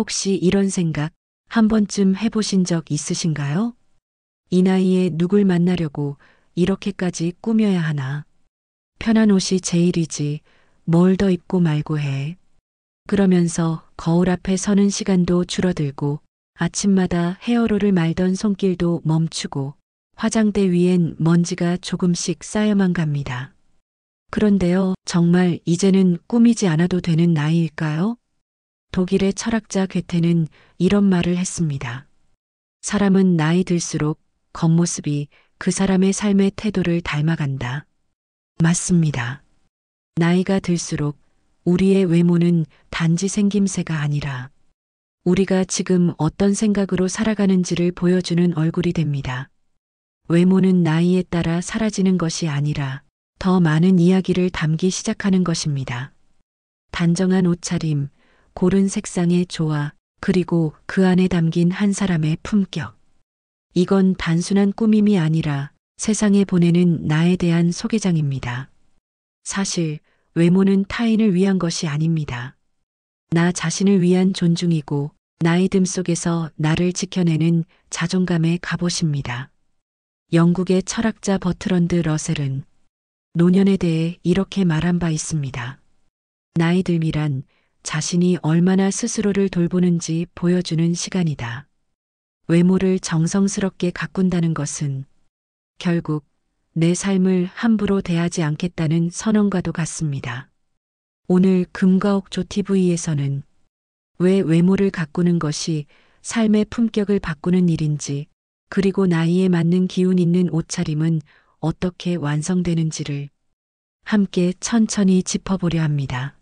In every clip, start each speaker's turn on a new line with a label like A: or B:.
A: 혹시 이런 생각 한 번쯤 해보신 적 있으신가요? 이 나이에 누굴 만나려고 이렇게까지 꾸며야 하나? 편한 옷이 제일이지 뭘 더 입고 말고 해. 그러면서 거울 앞에 서는 시간도 줄어들고 아침마다 헤어롤을 말던 손길도 멈추고 화장대 위엔 먼지가 조금씩 쌓여만 갑니다. 그런데요, 정말 이제는 꾸미지 않아도 되는 나이일까요? 독일의 철학자 괴테는 이런 말을 했습니다. 사람은 나이 들수록 겉모습이 그 사람의 삶의 태도를 닮아간다. 맞습니다. 나이가 들수록 우리의 외모는 단지 생김새가 아니라 우리가 지금 어떤 생각으로 살아가는지를 보여주는 얼굴이 됩니다. 외모는 나이에 따라 사라지는 것이 아니라 더 많은 이야기를 담기 시작하는 것입니다. 단정한 옷차림, 고른 색상의 조화, 그리고 그 안에 담긴 한 사람의 품격. 이건 단순한 꾸밈이 아니라 세상에 보내는 나에 대한 소개장입니다. 사실 외모는 타인을 위한 것이 아닙니다. 나 자신을 위한 존중이고 나의 듦 속에서 나를 지켜내는 자존감의 갑옷입니다. 영국의 철학자 버트런드 러셀은 노년에 대해 이렇게 말한 바 있습니다. 나이 듦이란 자신이 얼마나 스스로를 돌보는지 보여주는 시간이다. 외모를 정성스럽게 가꾼다는 것은 결국 내 삶을 함부로 대하지 않겠다는 선언과도 같습니다. 오늘 금가옥조 TV에서는 왜 외모를 가꾸는 것이 삶의 품격을 바꾸는 일인지, 그리고 나이에 맞는 기운 있는 옷차림은 어떻게 완성되는지를 함께 천천히 짚어보려 합니다.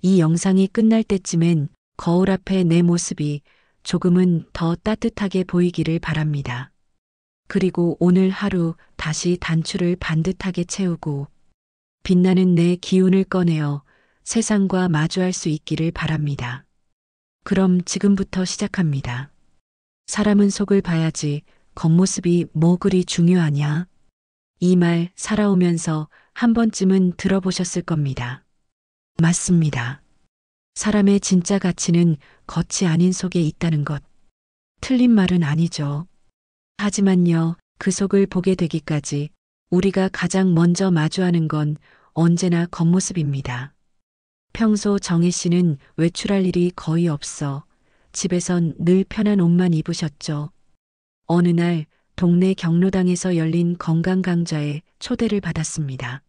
A: 이 영상이 끝날 때쯤엔 거울 앞에 내 모습이 조금은 더 따뜻하게 보이기를 바랍니다. 그리고 오늘 하루 다시 단추를 반듯하게 채우고 빛나는 내 기운을 꺼내어 세상과 마주할 수 있기를 바랍니다. 그럼 지금부터 시작합니다. 사람은 속을 봐야지 겉모습이 뭐 그리 중요하냐? 이 말 살아오면서 한 번쯤은 들어보셨을 겁니다. 맞습니다. 사람의 진짜 가치는 겉이 아닌 속에 있다는 것. 틀린 말은 아니죠. 하지만요, 그 속을 보게 되기까지 우리가 가장 먼저 마주하는 건 언제나 겉모습입니다. 평소 정혜 씨는 외출할 일이 거의 없어 집에선 늘 편한 옷만 입으셨죠. 어느 날 동네 경로당에서 열린 건강 강좌에 초대를 받았습니다.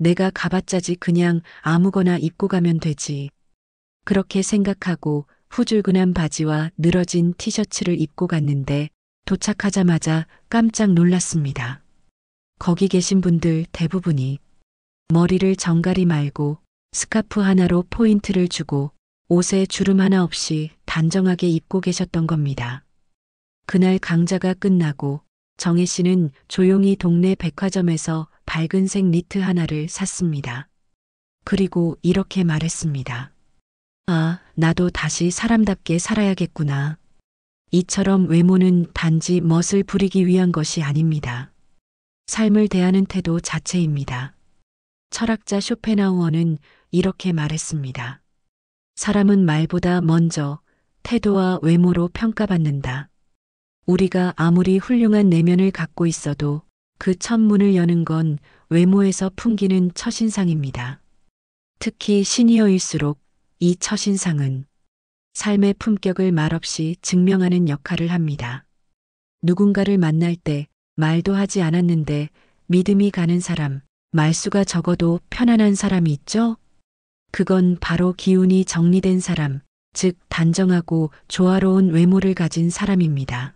A: 내가 가봤자지 그냥 아무거나 입고 가면 되지. 그렇게 생각하고 후줄근한 바지와 늘어진 티셔츠를 입고 갔는데 도착하자마자 깜짝 놀랐습니다. 거기 계신 분들 대부분이 머리를 정갈이 말고 스카프 하나로 포인트를 주고 옷에 주름 하나 없이 단정하게 입고 계셨던 겁니다. 그날 강좌가 끝나고 정혜 씨는 조용히 동네 백화점에서 밝은색 니트 하나를 샀습니다. 그리고 이렇게 말했습니다. 아, 나도 다시 사람답게 살아야겠구나. 이처럼 외모는 단지 멋을 부리기 위한 것이 아닙니다. 삶을 대하는 태도 자체입니다. 철학자 쇼펜하우어는 이렇게 말했습니다. 사람은 말보다 먼저 태도와 외모로 평가받는다. 우리가 아무리 훌륭한 내면을 갖고 있어도 그 첫 문을 여는 건 외모에서 풍기는 첫인상입니다. 특히 시니어일수록 이 첫인상은 삶의 품격을 말없이 증명하는 역할을 합니다. 누군가를 만날 때 말도 하지 않았는데 믿음이 가는 사람, 말수가 적어도 편안한 사람이 있죠? 그건 바로 기운이 정리된 사람, 즉 단정하고 조화로운 외모를 가진 사람입니다.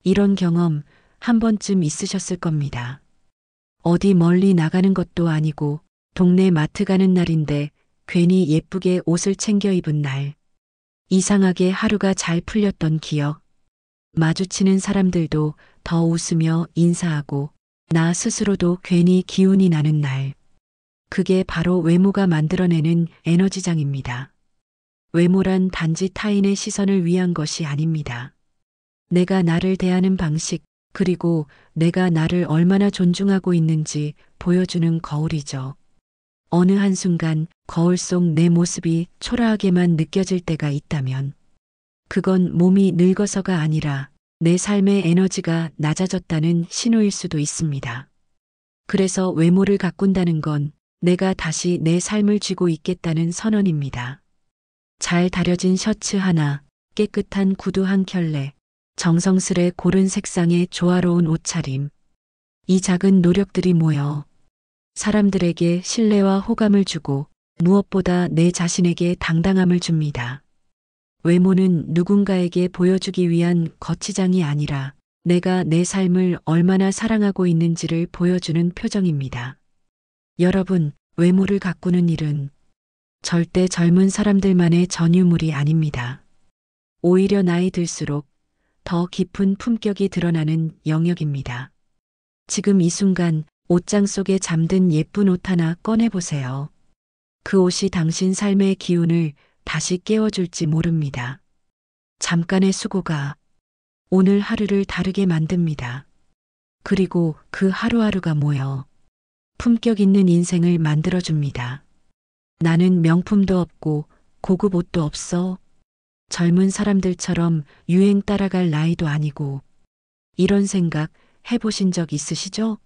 A: 이런 경험 한 번쯤 있으셨을 겁니다. 어디 멀리 나가는 것도 아니고 동네 마트 가는 날인데 괜히 예쁘게 옷을 챙겨 입은 날. 이상하게 하루가 잘 풀렸던 기억. 마주치는 사람들도 더 웃으며 인사하고 나 스스로도 괜히 기운이 나는 날. 그게 바로 외모가 만들어내는 에너지장입니다. 외모란 단지 타인의 시선을 위한 것이 아닙니다. 내가 나를 대하는 방식, 그리고 내가 나를 얼마나 존중하고 있는지 보여주는 거울이죠. 어느 한순간 거울 속 내 모습이 초라하게만 느껴질 때가 있다면 그건 몸이 늙어서가 아니라 내 삶의 에너지가 낮아졌다는 신호일 수도 있습니다. 그래서 외모를 가꾼다는 건 내가 다시 내 삶을 쥐고 있겠다는 선언입니다. 잘 다려진 셔츠 하나, 깨끗한 구두 한 켤레, 정성스레 고른 색상의 조화로운 옷차림. 이 작은 노력들이 모여 사람들에게 신뢰와 호감을 주고 무엇보다 내 자신에게 당당함을 줍니다. 외모는 누군가에게 보여주기 위한 거치장이 아니라 내가 내 삶을 얼마나 사랑하고 있는지를 보여주는 표정입니다. 여러분, 외모를 가꾸는 일은 절대 젊은 사람들만의 전유물이 아닙니다. 오히려 나이 들수록 더 깊은 품격이 드러나는 영역입니다. 지금 이 순간 옷장 속에 잠든 예쁜 옷 하나 꺼내보세요. 그 옷이 당신 삶의 기운을 다시 깨워줄지 모릅니다. 잠깐의 수고가 오늘 하루를 다르게 만듭니다. 그리고 그 하루하루가 모여 품격 있는 인생을 만들어줍니다. 나는 명품도 없고 고급 옷도 없어. 젊은 사람들처럼 유행 따라갈 나이도 아니고. 이런 생각 해보신 적 있으시죠?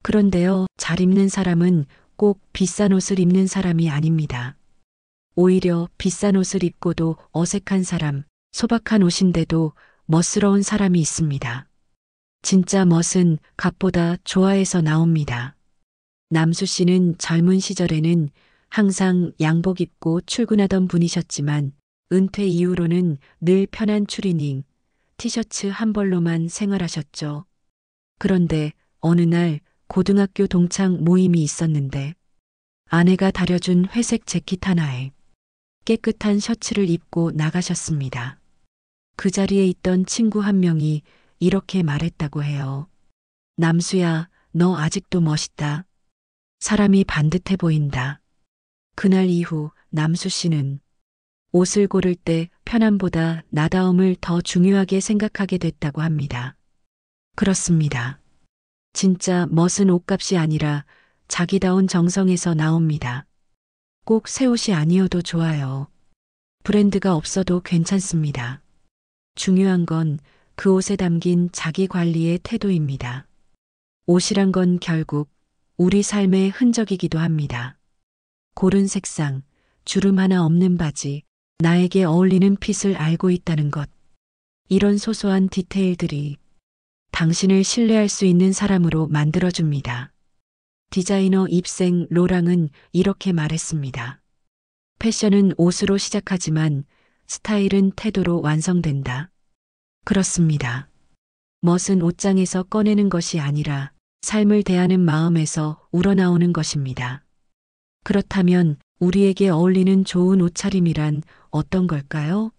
A: 그런데요, 잘 입는 사람은 꼭 비싼 옷을 입는 사람이 아닙니다. 오히려 비싼 옷을 입고도 어색한 사람, 소박한 옷인데도 멋스러운 사람이 있습니다. 진짜 멋은 값보다 좋아해서 나옵니다. 남수 씨는 젊은 시절에는 항상 양복 입고 출근하던 분이셨지만 은퇴 이후로는 늘 편한 추리닝, 티셔츠 한 벌로만 생활하셨죠. 그런데 어느 날 고등학교 동창 모임이 있었는데 아내가 다려준 회색 재킷 하나에 깨끗한 셔츠를 입고 나가셨습니다. 그 자리에 있던 친구 한 명이 이렇게 말했다고 해요. 남수야, 너 아직도 멋있다. 사람이 반듯해 보인다. 그날 이후 남수 씨는 옷을 고를 때 편함보다 나다움을 더 중요하게 생각하게 됐다고 합니다. 그렇습니다. 진짜 멋은 옷값이 아니라 자기다운 정성에서 나옵니다. 꼭 새 옷이 아니어도 좋아요. 브랜드가 없어도 괜찮습니다. 중요한 건 그 옷에 담긴 자기 관리의 태도입니다. 옷이란 건 결국 우리 삶의 흔적이기도 합니다. 고른 색상, 주름 하나 없는 바지, 나에게 어울리는 핏을 알고 있다는 것. 이런 소소한 디테일들이 당신을 신뢰할 수 있는 사람으로 만들어줍니다. 디자이너 입생 로랑은 이렇게 말했습니다. 패션은 옷으로 시작하지만 스타일은 태도로 완성된다. 그렇습니다. 멋은 옷장에서 꺼내는 것이 아니라 삶을 대하는 마음에서 우러나오는 것입니다. 그렇다면 우리에게 어울리는 좋은 옷차림이란 어떤 걸까요?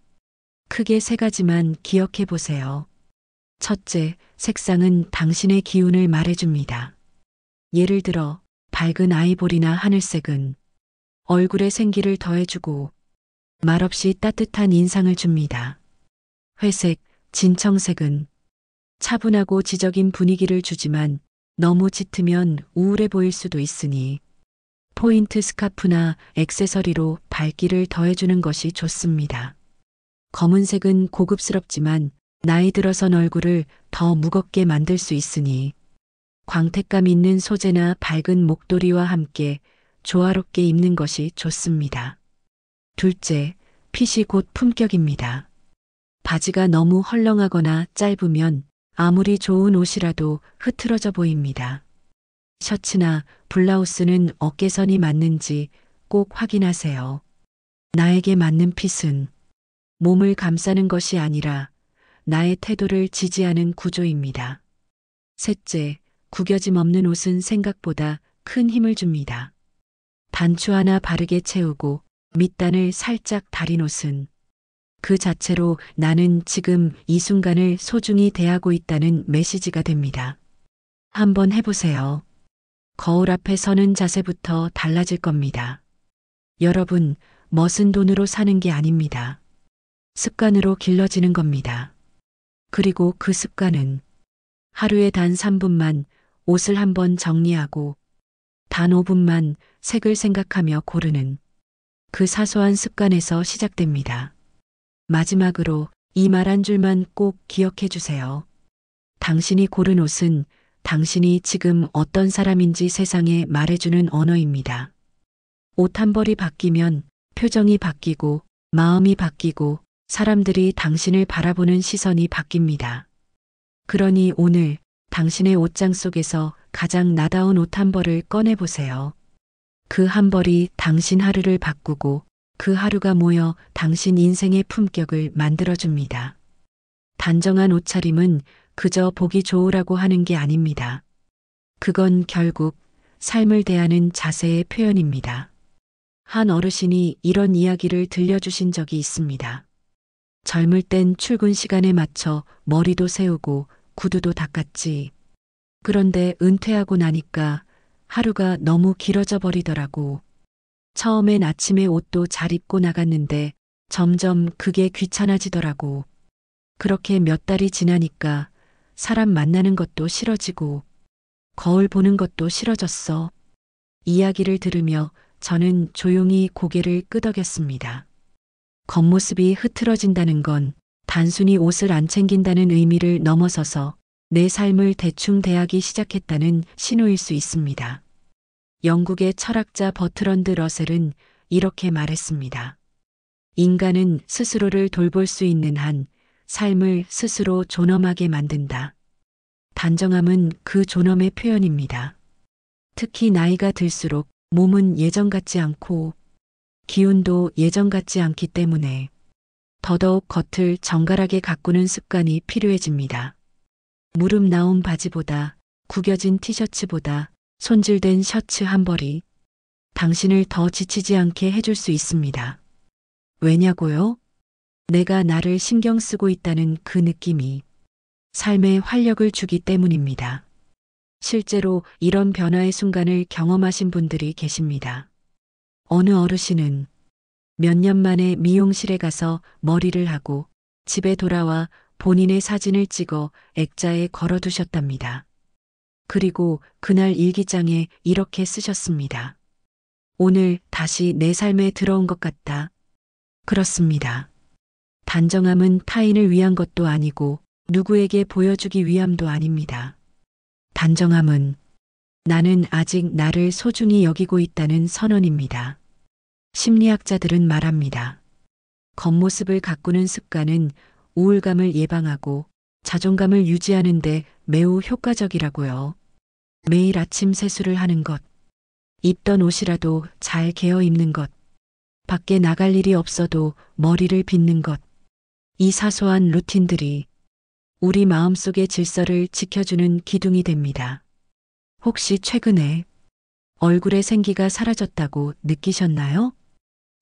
A: 크게 세 가지만 기억해 보세요. 첫째, 색상은 당신의 기운을 말해줍니다. 예를 들어 밝은 아이보리나 하늘색은 얼굴에 생기를 더해주고 말없이 따뜻한 인상을 줍니다. 회색, 진청색은 차분하고 지적인 분위기를 주지만 너무 짙으면 우울해 보일 수도 있으니 포인트 스카프나 액세서리로 밝기를 더해주는 것이 좋습니다. 검은색은 고급스럽지만 나이 들어선 얼굴을 더 무겁게 만들 수 있으니 광택감 있는 소재나 밝은 목도리와 함께 조화롭게 입는 것이 좋습니다. 둘째, 핏이 곧 품격입니다. 바지가 너무 헐렁하거나 짧으면 아무리 좋은 옷이라도 흐트러져 보입니다. 셔츠나 블라우스는 어깨선이 맞는지 꼭 확인하세요. 나에게 맞는 핏은 몸을 감싸는 것이 아니라 나의 태도를 지지하는 구조입니다. 셋째, 구겨짐 없는 옷은 생각보다 큰 힘을 줍니다. 단추 하나 바르게 채우고 밑단을 살짝 다린 옷은 그 자체로 나는 지금 이 순간을 소중히 대하고 있다는 메시지가 됩니다. 한번 해보세요. 거울 앞에 서는 자세부터 달라질 겁니다. 여러분, 멋은 돈으로 사는 게 아닙니다. 습관으로 길러지는 겁니다. 그리고 그 습관은 하루에 단 3분만 옷을 한번 정리하고 단 5분만 색을 생각하며 고르는 그 사소한 습관에서 시작됩니다. 마지막으로 이 말 한 줄만 꼭 기억해 주세요. 당신이 고른 옷은 당신이 지금 어떤 사람인지 세상에 말해주는 언어입니다. 옷 한 벌이 바뀌면 표정이 바뀌고 마음이 바뀌고 사람들이 당신을 바라보는 시선이 바뀝니다. 그러니 오늘 당신의 옷장 속에서 가장 나다운 옷 한 벌을 꺼내보세요. 그 한 벌이 당신 하루를 바꾸고 그 하루가 모여 당신 인생의 품격을 만들어줍니다. 단정한 옷차림은 그저 보기 좋으라고 하는 게 아닙니다. 그건 결국 삶을 대하는 자세의 표현입니다. 한 어르신이 이런 이야기를 들려주신 적이 있습니다. 젊을 땐 출근 시간에 맞춰 머리도 세우고 구두도 닦았지. 그런데 은퇴하고 나니까 하루가 너무 길어져 버리더라고. 처음엔 아침에 옷도 잘 입고 나갔는데 점점 그게 귀찮아지더라고. 그렇게 몇 달이 지나니까 사람 만나는 것도 싫어지고 거울 보는 것도 싫어졌어. 이야기를 들으며 저는 조용히 고개를 끄덕였습니다. 겉모습이 흐트러진다는 건 단순히 옷을 안 챙긴다는 의미를 넘어서서 내 삶을 대충 대하기 시작했다는 신호일 수 있습니다. 영국의 철학자 버트런드 러셀은 이렇게 말했습니다. 인간은 스스로를 돌볼 수 있는 한 삶을 스스로 존엄하게 만든다. 단정함은 그 존엄의 표현입니다. 특히 나이가 들수록 몸은 예전 같지 않고 기운도 예전 같지 않기 때문에 더더욱 겉을 정갈하게 가꾸는 습관이 필요해집니다. 무릎 나온 바지보다 구겨진 티셔츠보다 손질된 셔츠 한 벌이 당신을 더 지치지 않게 해줄 수 있습니다. 왜냐고요? 내가 나를 신경 쓰고 있다는 그 느낌이 삶에 활력을 주기 때문입니다. 실제로 이런 변화의 순간을 경험하신 분들이 계십니다. 어느 어르신은 몇 년 만에 미용실에 가서 머리를 하고 집에 돌아와 본인의 사진을 찍어 액자에 걸어두셨답니다. 그리고 그날 일기장에 이렇게 쓰셨습니다. 오늘 다시 내 삶에 들어온 것 같다. 그렇습니다. 단정함은 타인을 위한 것도 아니고 누구에게 보여주기 위함도 아닙니다. 단정함은 나는 아직 나를 소중히 여기고 있다는 선언입니다. 심리학자들은 말합니다. 겉모습을 가꾸는 습관은 우울감을 예방하고 자존감을 유지하는 데 매우 효과적이라고요. 매일 아침 세수를 하는 것, 입던 옷이라도 잘 개어 입는 것, 밖에 나갈 일이 없어도 머리를 빗는 것, 이 사소한 루틴들이 우리 마음속의 질서를 지켜주는 기둥이 됩니다. 혹시 최근에 얼굴에 생기가 사라졌다고 느끼셨나요?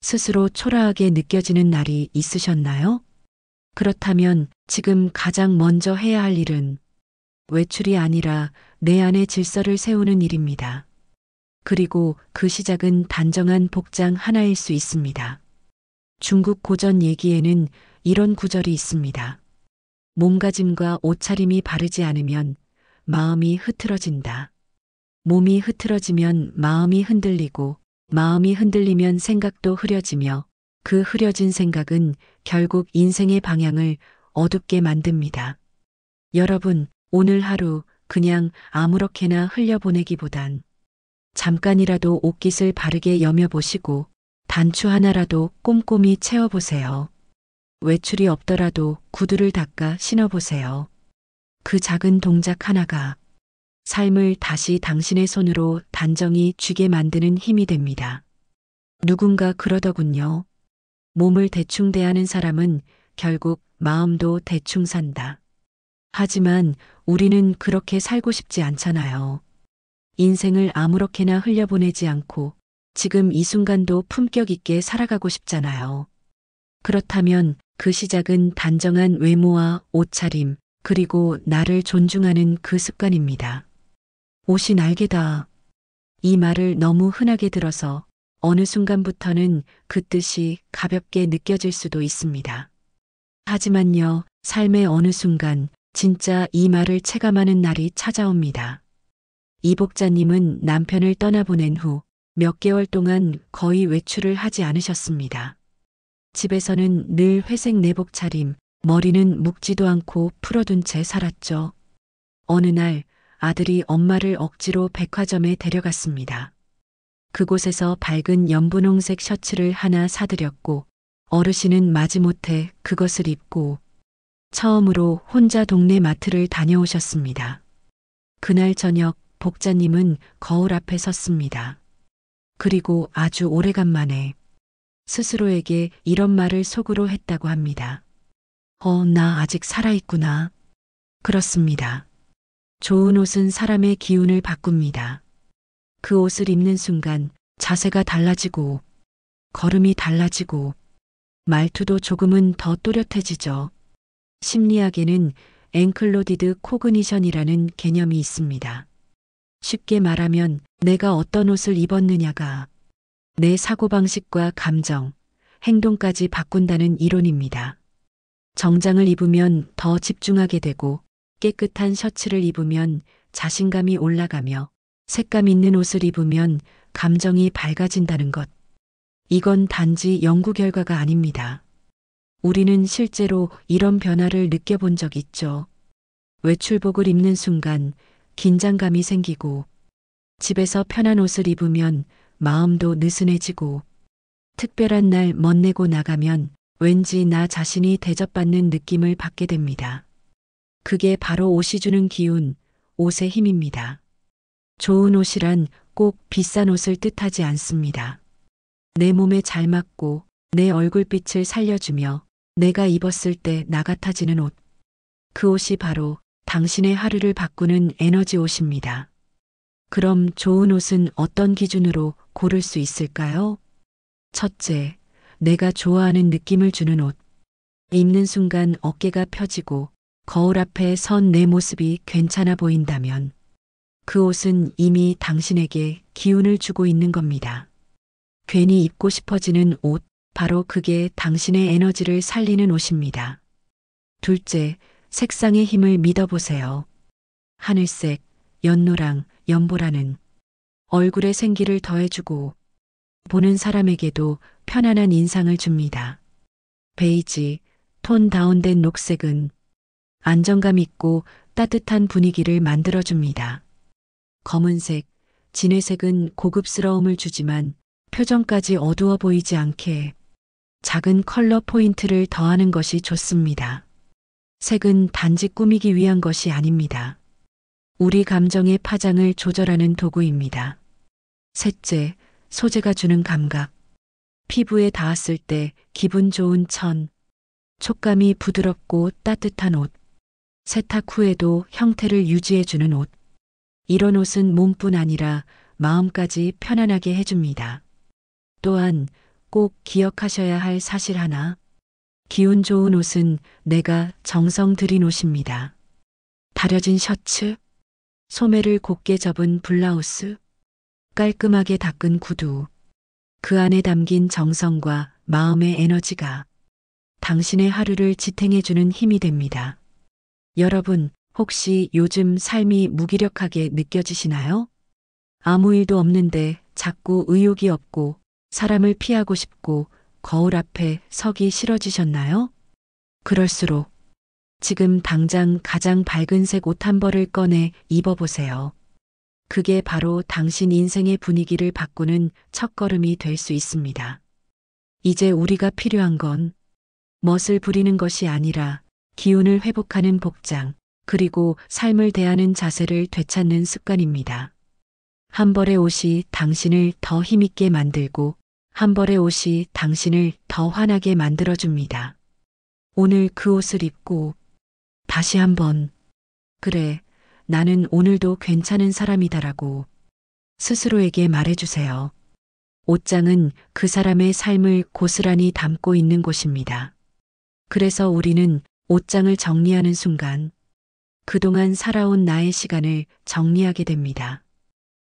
A: 스스로 초라하게 느껴지는 날이 있으셨나요? 그렇다면 지금 가장 먼저 해야 할 일은 외출이 아니라 내 안의 질서를 세우는 일입니다. 그리고 그 시작은 단정한 복장 하나일 수 있습니다. 중국 고전 얘기에는 이런 구절이 있습니다. 몸가짐과 옷차림이 바르지 않으면 마음이 흐트러진다. 몸이 흐트러지면 마음이 흔들리고 마음이 흔들리면 생각도 흐려지며 그 흐려진 생각은 결국 인생의 방향을 어둡게 만듭니다. 여러분, 오늘 하루 그냥 아무렇게나 흘려보내기보단 잠깐이라도 옷깃을 바르게 여며보시고 단추 하나라도 꼼꼼히 채워보세요. 외출이 없더라도 구두를 닦아 신어보세요. 그 작은 동작 하나가 삶을 다시 당신의 손으로 단정히 쥐게 만드는 힘이 됩니다. 누군가 그러더군요. 몸을 대충 대하는 사람은 결국 마음도 대충 산다. 하지만 우리는 그렇게 살고 싶지 않잖아요. 인생을 아무렇게나 흘려보내지 않고 지금 이 순간도 품격 있게 살아가고 싶잖아요. 그렇다면 그 시작은 단정한 외모와 옷차림, 그리고 나를 존중하는 그 습관입니다. 옷이 날개다. 이 말을 너무 흔하게 들어서 어느 순간부터는 그 뜻이 가볍게 느껴질 수도 있습니다. 하지만요, 삶의 어느 순간 진짜 이 말을 체감하는 날이 찾아옵니다. 이 복자님은 남편을 떠나보낸 후 몇 개월 동안 거의 외출을 하지 않으셨습니다. 집에서는 늘 회색 내복 차림, 머리는 묶지도 않고 풀어둔 채 살았죠. 어느 날 아들이 엄마를 억지로 백화점에 데려갔습니다. 그곳에서 밝은 연분홍색 셔츠를 하나 사드렸고 어르신은 마지못해 그것을 입고 처음으로 혼자 동네 마트를 다녀오셨습니다. 그날 저녁 복자님은 거울 앞에 섰습니다. 그리고 아주 오래간만에 스스로에게 이런 말을 속으로 했다고 합니다. 나 아직 살아있구나. 그렇습니다. 좋은 옷은 사람의 기운을 바꿉니다. 그 옷을 입는 순간 자세가 달라지고 걸음이 달라지고 말투도 조금은 더 또렷해지죠. 심리학에는 앵클로디드 코그니션이라는 개념이 있습니다. 쉽게 말하면 내가 어떤 옷을 입었느냐가 내 사고방식과 감정, 행동까지 바꾼다는 이론입니다. 정장을 입으면 더 집중하게 되고 깨끗한 셔츠를 입으면 자신감이 올라가며 색감 있는 옷을 입으면 감정이 밝아진다는 것. 이건 단지 연구 결과가 아닙니다. 우리는 실제로 이런 변화를 느껴본 적 있죠. 외출복을 입는 순간 긴장감이 생기고 집에서 편한 옷을 입으면 마음도 느슨해지고 특별한 날 멋내고 나가면 왠지 나 자신이 대접받는 느낌을 받게 됩니다. 그게 바로 옷이 주는 기운, 옷의 힘입니다. 좋은 옷이란 꼭 비싼 옷을 뜻하지 않습니다. 내 몸에 잘 맞고 내 얼굴빛을 살려주며 내가 입었을 때 나 같아지는 옷. 그 옷이 바로 당신의 하루를 바꾸는 에너지 옷입니다. 그럼 좋은 옷은 어떤 기준으로 고를 수 있을까요? 첫째, 내가 좋아하는 느낌을 주는 옷. 입는 순간 어깨가 펴지고 거울 앞에 선 내 모습이 괜찮아 보인다면 그 옷은 이미 당신에게 기운을 주고 있는 겁니다. 괜히 입고 싶어지는 옷, 바로 그게 당신의 에너지를 살리는 옷입니다. 둘째, 색상의 힘을 믿어보세요. 하늘색, 연노랑, 연보라는 얼굴에 생기를 더해주고 보는 사람에게도 편안한 인상을 줍니다. 베이지, 톤 다운된 녹색은 안정감 있고 따뜻한 분위기를 만들어줍니다. 검은색, 진회색은 고급스러움을 주지만 표정까지 어두워 보이지 않게 작은 컬러 포인트를 더하는 것이 좋습니다. 색은 단지 꾸미기 위한 것이 아닙니다. 우리 감정의 파장을 조절하는 도구입니다. 셋째, 소재가 주는 감각. 피부에 닿았을 때 기분 좋은 천, 촉감이 부드럽고 따뜻한 옷, 세탁 후에도 형태를 유지해주는 옷. 이런 옷은 몸뿐 아니라 마음까지 편안하게 해줍니다. 또한 꼭 기억하셔야 할 사실 하나. 기운 좋은 옷은 내가 정성 들인 옷입니다. 다려진 셔츠, 소매를 곱게 접은 블라우스, 깔끔하게 닦은 구두. 그 안에 담긴 정성과 마음의 에너지가 당신의 하루를 지탱해주는 힘이 됩니다. 여러분, 혹시 요즘 삶이 무기력하게 느껴지시나요? 아무 일도 없는데 자꾸 의욕이 없고 사람을 피하고 싶고 거울 앞에 서기 싫어지셨나요? 그럴수록 지금 당장 가장 밝은 색 옷 한 벌을 꺼내 입어보세요. 그게 바로 당신 인생의 분위기를 바꾸는 첫걸음이 될 수 있습니다. 이제 우리가 필요한 건 멋을 부리는 것이 아니라 기운을 회복하는 복장, 그리고 삶을 대하는 자세를 되찾는 습관입니다. 한 벌의 옷이 당신을 더 힘있게 만들고 한 벌의 옷이 당신을 더 환하게 만들어줍니다. 오늘 그 옷을 입고 다시 한번 그래, 나는 오늘도 괜찮은 사람이다라고 스스로에게 말해주세요. 옷장은 그 사람의 삶을 고스란히 담고 있는 곳입니다. 그래서 우리는 옷장을 정리하는 순간 그동안 살아온 나의 시간을 정리하게 됩니다.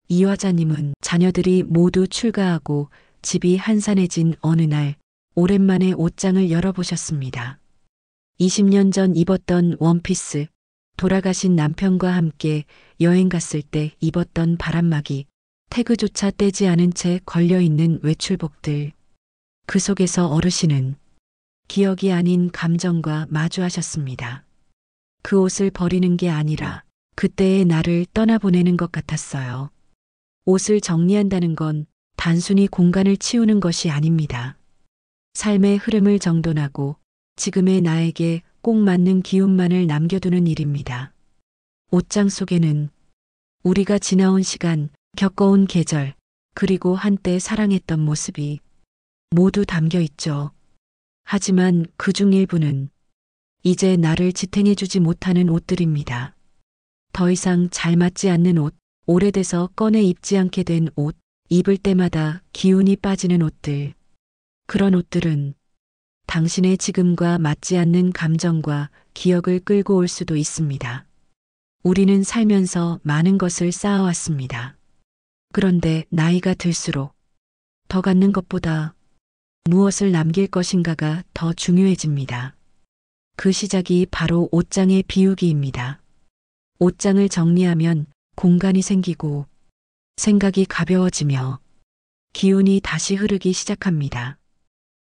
A: 이화자님은 자녀들이 모두 출가하고 집이 한산해진 어느 날 오랜만에 옷장을 열어보셨습니다. 20년 전 입었던 원피스, 돌아가신 남편과 함께 여행 갔을 때 입었던 바람막이, 태그조차 떼지 않은 채 걸려있는 외출복들. 그 속에서 어르신은 기억이 아닌 감정과 마주하셨습니다. 그 옷을 버리는 게 아니라 그때의 나를 떠나보내는 것 같았어요. 옷을 정리한다는 건 단순히 공간을 치우는 것이 아닙니다. 삶의 흐름을 정돈하고 지금의 나에게 꼭 맞는 기운만을 남겨두는 일입니다. 옷장 속에는 우리가 지나온 시간, 겪어온 계절, 그리고 한때 사랑했던 모습이 모두 담겨 있죠. 하지만 그중 일부는 이제 나를 지탱해주지 못하는 옷들입니다. 더 이상 잘 맞지 않는 옷, 오래돼서 꺼내 입지 않게 된 옷, 입을 때마다 기운이 빠지는 옷들. 그런 옷들은 당신의 지금과 맞지 않는 감정과 기억을 끌고 올 수도 있습니다. 우리는 살면서 많은 것을 쌓아왔습니다. 그런데 나이가 들수록 더 갖는 것보다 무엇을 남길 것인가가 더 중요해집니다. 그 시작이 바로 옷장의 비우기입니다. 옷장을 정리하면 공간이 생기고 생각이 가벼워지며 기운이 다시 흐르기 시작합니다.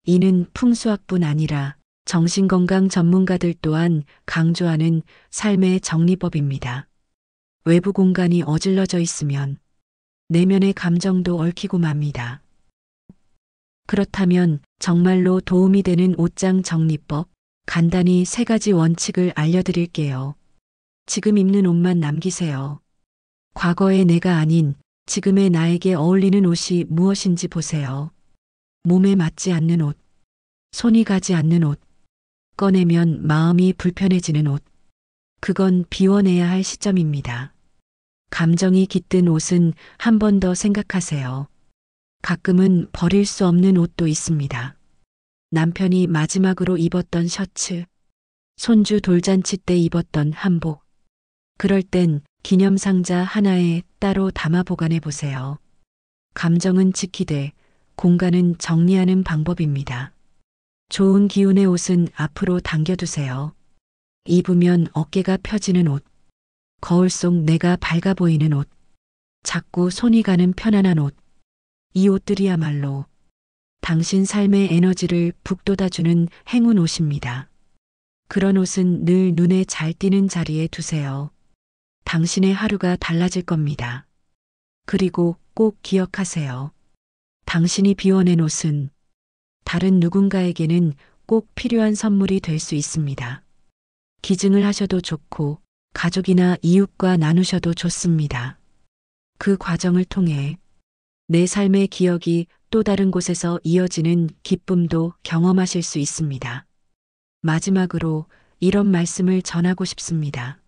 A: 이는 풍수학뿐 아니라 정신건강 전문가들 또한 강조하는 삶의 정리법입니다. 외부 공간이 어질러져 있으면 내면의 감정도 얽히고 맙니다. 그렇다면 정말로 도움이 되는 옷장 정리법, 간단히 3가지 원칙을 알려드릴게요. 지금 입는 옷만 남기세요. 과거의 내가 아닌 지금의 나에게 어울리는 옷이 무엇인지 보세요. 몸에 맞지 않는 옷, 손이 가지 않는 옷, 꺼내면 마음이 불편해지는 옷. 그건 비워내야 할 시점입니다. 감정이 깃든 옷은 한 번 더 생각하세요. 가끔은 버릴 수 없는 옷도 있습니다. 남편이 마지막으로 입었던 셔츠, 손주 돌잔치 때 입었던 한복. 그럴 땐 기념상자 하나에 따로 담아 보관해 보세요. 감정은 지키되 공간은 정리하는 방법입니다. 좋은 기운의 옷은 앞으로 당겨두세요. 입으면 어깨가 펴지는 옷, 거울 속 내가 밝아 보이는 옷, 자꾸 손이 가는 편안한 옷. 이 옷들이야말로 당신 삶의 에너지를 북돋아주는 행운 옷입니다. 그런 옷은 늘 눈에 잘 띄는 자리에 두세요. 당신의 하루가 달라질 겁니다. 그리고 꼭 기억하세요. 당신이 비워낸 옷은 다른 누군가에게는 꼭 필요한 선물이 될 수 있습니다. 기증을 하셔도 좋고 가족이나 이웃과 나누셔도 좋습니다. 그 과정을 통해 내 삶의 기억이 또 다른 곳에서 이어지는 기쁨도 경험하실 수 있습니다. 마지막으로 이런 말씀을 전하고 싶습니다.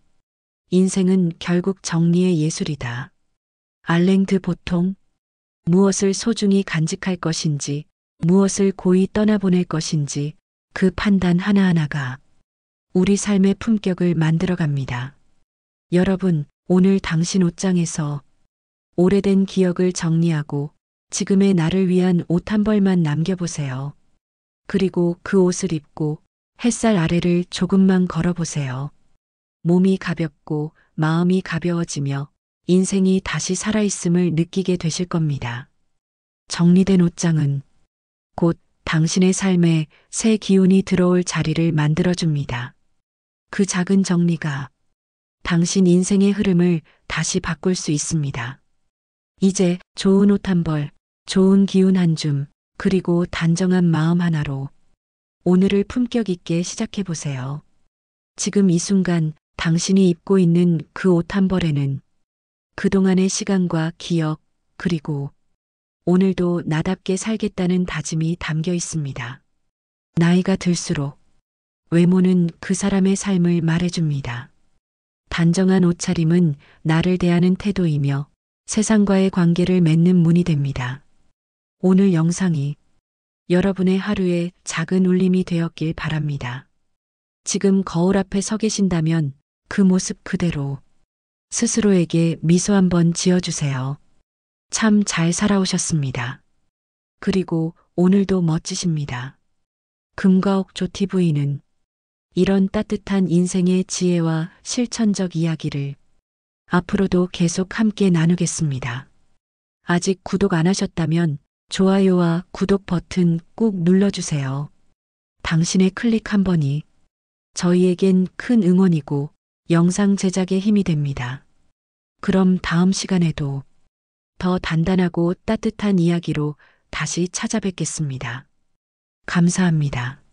A: 인생은 결국 정리의 예술이다. 알랭 드 보통 무엇을 소중히 간직할 것인지, 무엇을 고이 떠나보낼 것인지 그 판단 하나하나가 우리 삶의 품격을 만들어갑니다. 여러분, 오늘 당신 옷장에서 오래된 기억을 정리하고 지금의 나를 위한 옷 한 벌만 남겨보세요. 그리고 그 옷을 입고 햇살 아래를 조금만 걸어보세요. 몸이 가볍고 마음이 가벼워지며 인생이 다시 살아있음을 느끼게 되실 겁니다. 정리된 옷장은 곧 당신의 삶에 새 기운이 들어올 자리를 만들어줍니다. 그 작은 정리가 당신 인생의 흐름을 다시 바꿀 수 있습니다. 이제 좋은 옷 한 벌, 좋은 기운 한 줌, 그리고 단정한 마음 하나로 오늘을 품격 있게 시작해 보세요. 지금 이 순간 당신이 입고 있는 그 옷 한 벌에는 그동안의 시간과 기억, 그리고 오늘도 나답게 살겠다는 다짐이 담겨 있습니다. 나이가 들수록 외모는 그 사람의 삶을 말해줍니다. 단정한 옷차림은 나를 대하는 태도이며 세상과의 관계를 맺는 문이 됩니다. 오늘 영상이 여러분의 하루에 작은 울림이 되었길 바랍니다. 지금 거울 앞에 서 계신다면 그 모습 그대로 스스로에게 미소 한번 지어주세요. 참 잘 살아오셨습니다. 그리고 오늘도 멋지십니다. 금과옥 조티 부인은 이런 따뜻한 인생의 지혜와 실천적 이야기를 앞으로도 계속 함께 나누겠습니다. 아직 구독 안 하셨다면 좋아요와 구독 버튼 꾹 눌러주세요. 당신의 클릭 한 번이 저희에겐 큰 응원이고 영상 제작에 힘이 됩니다. 그럼 다음 시간에도 더 단단하고 따뜻한 이야기로 다시 찾아뵙겠습니다. 감사합니다.